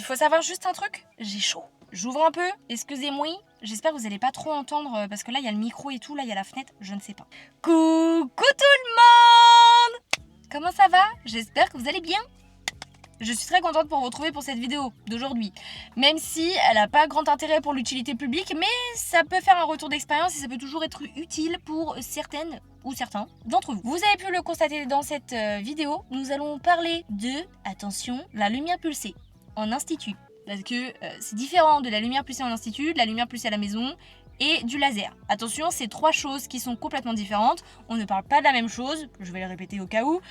faut savoir juste un truc, j'ai chaud. J'ouvre un peu, excusez-moi. J'espère que vous n'allez pas trop entendre parce que là il y a le micro et tout, là il y a la fenêtre, je ne sais pas. Coucou tout le monde! Comment ça va? J'espère que vous allez bien. Je suis très contente pour vous retrouver pour cette vidéo d'aujourd'hui. Même si elle n'a pas grand intérêt pour l'utilité publique, mais ça peut faire un retour d'expérience et ça peut toujours être utile pour certaines ou certains d'entre vous. Vous avez pu le constater dans cette vidéo, nous allons parler de, attention, la lumière pulsée en institut. Parce que c'est différent de la lumière pulsée en institut, de la lumière pulsée à la maison et du laser. Attention, c'est trois choses qui sont complètement différentes. On ne parle pas de la même chose, je vais le répéter au cas où.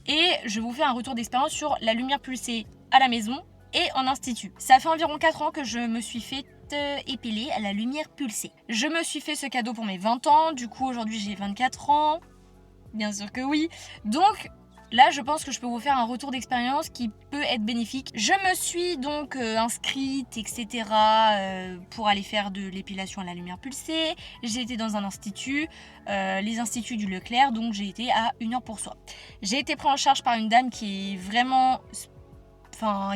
Et je vous fais un retour d'expérience sur la lumière pulsée à la maison et en institut. Ça fait environ 4 ans que je me suis fait épiler à la lumière pulsée. Je me suis fait ce cadeau pour mes 20 ans, du coup aujourd'hui j'ai 24 ans. Bien sûr que oui. Donc là, je pense que je peux vous faire un retour d'expérience qui peut être bénéfique. Je me suis donc inscrite, etc. Pour aller faire de l'épilation à la lumière pulsée. J'ai été dans un institut, les instituts du Leclerc, donc j'ai été à 1 heure pour soi. J'ai été prise en charge par une dame qui est vraiment...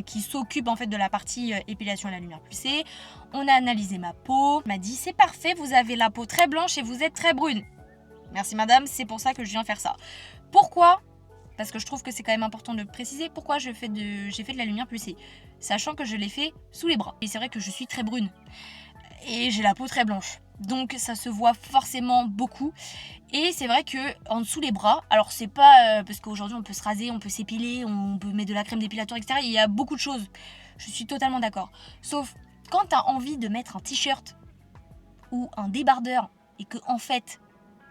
qui s'occupe en fait de la partie épilation à la lumière pulsée. On a analysé ma peau. Elle m'a dit, c'est parfait, vous avez la peau très blanche et vous êtes très brune. Merci madame, c'est pour ça que je viens faire ça. Pourquoi ? Parce que je trouve que c'est quand même important de préciser pourquoi j'ai fait de la lumière pulsée. Sachant que je l'ai fait sous les bras. Et c'est vrai que je suis très brune. Et j'ai la peau très blanche. Donc ça se voit forcément beaucoup. Et c'est vrai que en dessous les bras, alors c'est pas parce qu'aujourd'hui on peut se raser, on peut s'épiler, on peut mettre de la crème dépilatoire, etc. Il y a beaucoup de choses. Je suis totalement d'accord. Sauf quand t'as envie de mettre un t-shirt ou un débardeur et que en fait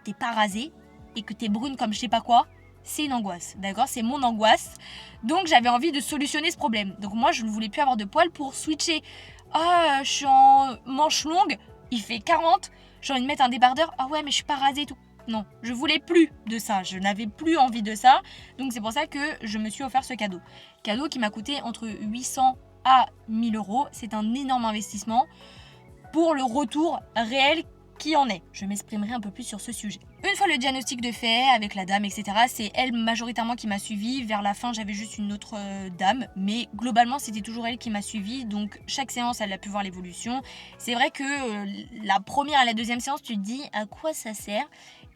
t'es pas rasé et que t'es brune comme je sais pas quoi, c'est une angoisse, d'accord? C'est mon angoisse. Donc j'avais envie de solutionner ce problème. Donc moi je ne voulais plus avoir de poils pour switcher. Ah, je suis en manche longue, il fait 40, j'ai envie de mettre un débardeur. Ah ouais, mais je suis pas rasée et tout. Non, je voulais plus de ça, je n'avais plus envie de ça. Donc c'est pour ça que je me suis offert ce cadeau. Cadeau qui m'a coûté entre 800 à 1000 euros. C'est un énorme investissement pour le retour réel qui en est. Je m'exprimerai un peu plus sur ce sujet. Une fois le diagnostic de fait avec la dame, etc., c'est elle majoritairement qui m'a suivi. Vers la fin, j'avais juste une autre dame, mais globalement, c'était toujours elle qui m'a suivi. Donc, chaque séance, elle a pu voir l'évolution. C'est vrai que la première et la deuxième séance, tu te dis à quoi ça sert.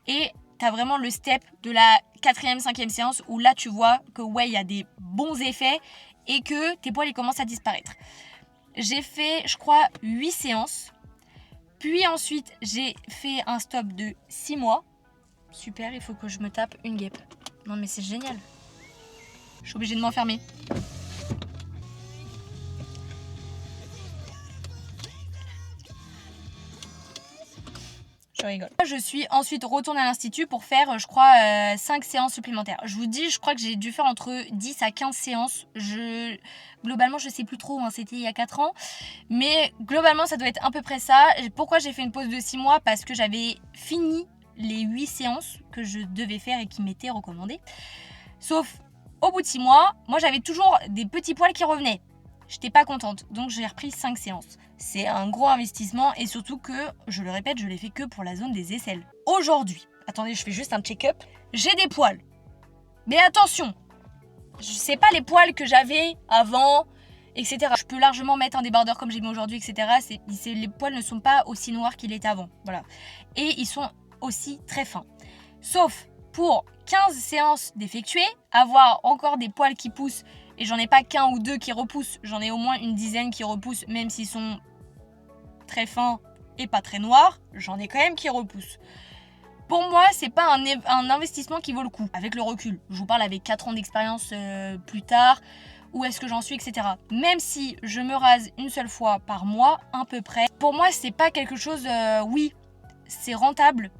Et t'as vraiment le step de la 4e, 5e séance où là, tu vois que ouais, il y a des bons effets et que tes poils, ils commencent à disparaître. J'ai fait, je crois, 8 séances. Puis ensuite, j'ai fait un stop de 6 mois. Super, il faut que je me tape une guêpe. Non mais c'est génial. Je suis obligée de m'enfermer. Je rigole. Je suis ensuite retournée à l'institut pour faire, je crois, 5 séances supplémentaires. Je vous dis, je crois que j'ai dû faire entre 10 à 15 séances. Globalement, je sais plus trop, hein, c'était il y a 4 ans. Mais globalement, ça doit être à peu près ça. Pourquoi j'ai fait une pause de 6 mois? Parce que j'avais fini les 8 séances que je devais faire et qui m'étaient recommandées. Sauf, au bout de 6 mois, moi j'avais toujours des petits poils qui revenaient. J'étais pas contente, donc j'ai repris 5 séances. C'est un gros investissement et surtout que, je le répète, je l'ai fait que pour la zone des aisselles. Aujourd'hui, attendez, je fais juste un check-up. J'ai des poils. Mais attention, c'est pas les poils que j'avais avant, etc. Je peux largement mettre un débardeur comme j'ai mis aujourd'hui, etc. Les poils ne sont pas aussi noirs qu'ils étaient avant. Voilà. Et ils sont aussi très fins. Sauf pour 15 séances d'effectuer, avoir encore des poils qui poussent, et j'en ai pas qu'un ou deux qui repoussent, j'en ai au moins une dizaine qui repoussent, même s'ils sont très fins et pas très noirs, j'en ai quand même qui repoussent. Pour moi, c'est pas un investissement qui vaut le coup, avec le recul. Je vous parle avec 4 ans d'expérience plus tard, où est-ce que j'en suis, etc. Même si je me rase une seule fois par mois, à peu près, pour moi, c'est pas quelque chose, oui, c'est rentable,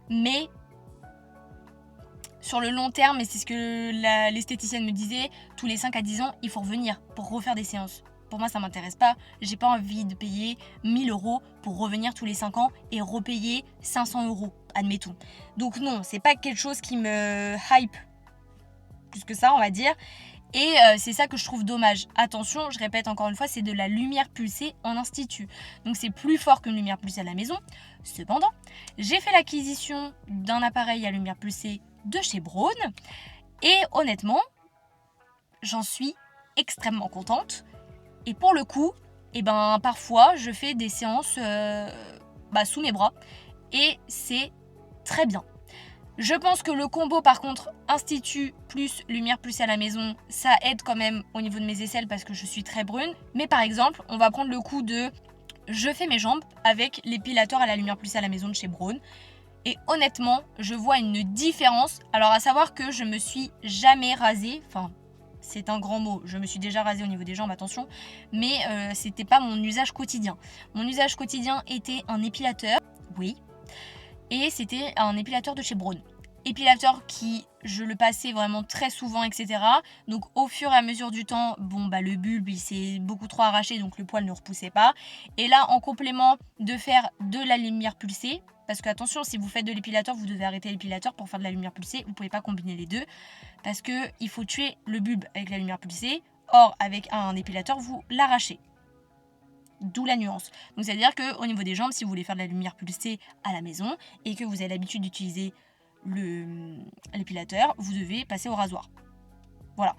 mais sur le long terme, et c'est ce que l'esthéticienne me disait, tous les 5 à 10 ans, il faut revenir pour refaire des séances. Pour moi, ça m'intéresse pas. J'ai pas envie de payer 1000 euros pour revenir tous les 5 ans et repayer 500 euros, admettons. Donc non, c'est pas quelque chose qui me hype plus que ça, on va dire. Et c'est ça que je trouve dommage. Attention, je répète encore une fois, c'est de la lumière pulsée en institut. Donc c'est plus fort qu'une lumière pulsée à la maison. Cependant, j'ai fait l'acquisition d'un appareil à lumière pulsée de chez Braun. Et honnêtement, j'en suis extrêmement contente. Et pour le coup, parfois je fais des séances sous mes bras et c'est très bien. Je pense que le combo par contre institut plus lumière plus à la maison, ça aide quand même au niveau de mes aisselles parce que je suis très brune. Mais par exemple, on va prendre le coup de je fais mes jambes avec l'épilateur à la lumière plus à la maison de chez Braun. Et honnêtement, je vois une différence. Alors à savoir que je me suis jamais rasée, enfin c'est un grand mot, je me suis déjà rasée au niveau des jambes, attention, mais c'était pas mon usage quotidien. Mon usage quotidien était un épilateur, oui, et c'était un épilateur de chez Braun. Épilateur qui, je le passais vraiment très souvent, etc. Donc au fur et à mesure du temps, le bulbe il s'est beaucoup trop arraché, donc le poil ne repoussait pas. Et là, en complément de faire de la lumière pulsée, parce que attention, si vous faites de l'épilateur, vous devez arrêter l'épilateur pour faire de la lumière pulsée. Vous ne pouvez pas combiner les deux, parce qu'il faut tuer le bulbe avec la lumière pulsée. Or, avec un épilateur, vous l'arrachez. D'où la nuance. Donc c'est-à-dire qu'au niveau des jambes, si vous voulez faire de la lumière pulsée à la maison et que vous avez l'habitude d'utiliser l'épilateur, vous devez passer au rasoir. Voilà.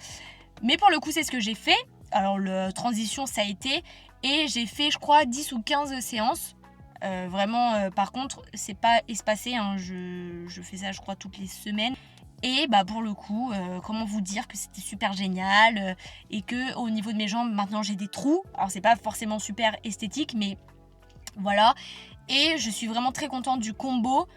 Mais pour le coup, c'est ce que j'ai fait. Alors la transition, ça a été, et j'ai fait, je crois, 10 ou 15 séances. Par contre, c'est pas espacé, hein. Je fais ça, je crois, toutes les semaines. Et pour le coup, comment vous dire que c'était super génial et que au niveau de mes jambes, maintenant j'ai des trous. Alors c'est pas forcément super esthétique, mais voilà. Et je suis vraiment très contente du combo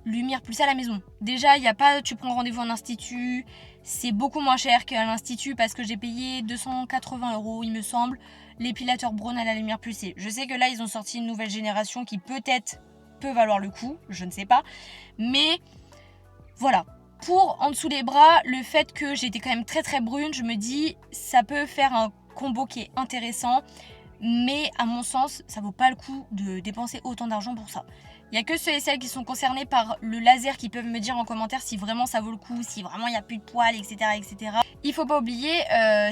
lumière plus à la maison. Déjà, il y a pas, tu prends rendez-vous en institut, c'est beaucoup moins cher qu'à l'institut parce que j'ai payé 280 €, il me semble, l'épilateur Braun à la lumière pulsée. Je sais que là, ils ont sorti une nouvelle génération qui peut-être peut valoir le coup, je ne sais pas, mais voilà. Pour en dessous des bras, le fait que j'étais quand même très très brune, je me dis ça peut faire un combo qui est intéressant, mais à mon sens, ça vaut pas le coup de dépenser autant d'argent pour ça. Il n'y a que ceux et celles qui sont concernés par le laser qui peuvent me dire en commentaire si vraiment ça vaut le coup, si vraiment il n'y a plus de poils, etc. etc. Il faut pas oublier,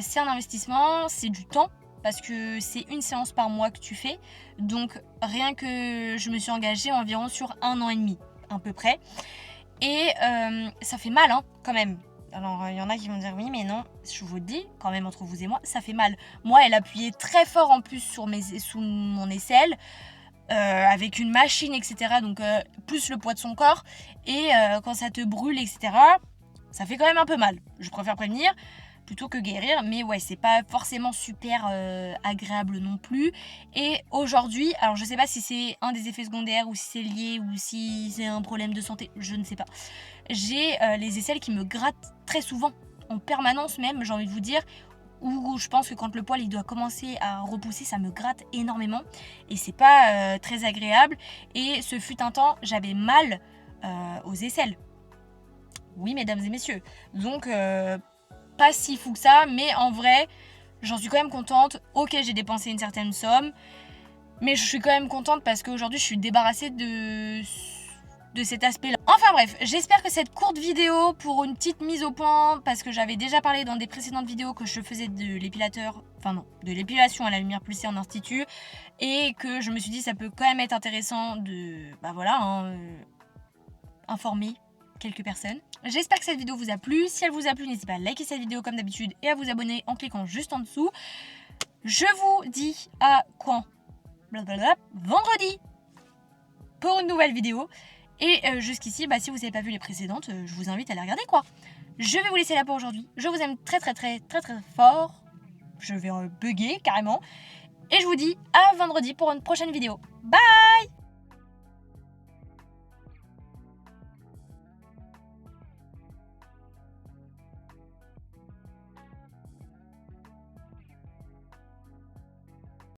c'est un investissement, c'est du temps, parce que c'est une séance par mois que tu fais. Donc rien que je me suis engagée environ sur 1 an et demi, à peu près. Et ça fait mal, hein, quand même. Alors, il y en a qui vont dire oui, mais non, je vous le dis, quand même, entre vous et moi, ça fait mal. Moi, elle appuyait très fort en plus sous mon aisselle, avec une machine, etc. Donc, plus le poids de son corps. Et quand ça te brûle, etc., ça fait quand même un peu mal. Je préfère prévenir plutôt que guérir, mais ouais, c'est pas forcément super agréable non plus. Et aujourd'hui, alors je sais pas si c'est un des effets secondaires ou si c'est lié ou si c'est un problème de santé, je ne sais pas. J'ai les aisselles qui me grattent très souvent, en permanence même, j'ai envie de vous dire, où je pense que quand le poil il doit commencer à repousser, ça me gratte énormément et c'est pas très agréable. Et ce fut un temps, j'avais mal aux aisselles. Oui, mesdames et messieurs. Donc pas si fou que ça, mais en vrai, j'en suis quand même contente. Ok, j'ai dépensé une certaine somme, mais je suis quand même contente parce qu'aujourd'hui, je suis débarrassée de cet aspect-là. Enfin bref, j'espère que cette courte vidéo pour une petite mise au point, parce que j'avais déjà parlé dans des précédentes vidéos que je faisais de l'épilation à la lumière pulsée en institut, et que je me suis dit ça peut quand même être intéressant de, informer quelques personnes. J'espère que cette vidéo vous a plu. Si elle vous a plu, n'hésitez pas à liker cette vidéo comme d'habitude et à vous abonner en cliquant juste en dessous. Je vous dis à quand vendredi pour une nouvelle vidéo. Et jusqu'ici, si vous n'avez pas vu les précédentes, je vous invite à les regarder quoi. Je vais vous laisser là pour aujourd'hui. Je vous aime très très très très très fort. Je vais bugger carrément. Et je vous dis à vendredi pour une prochaine vidéo. Bye!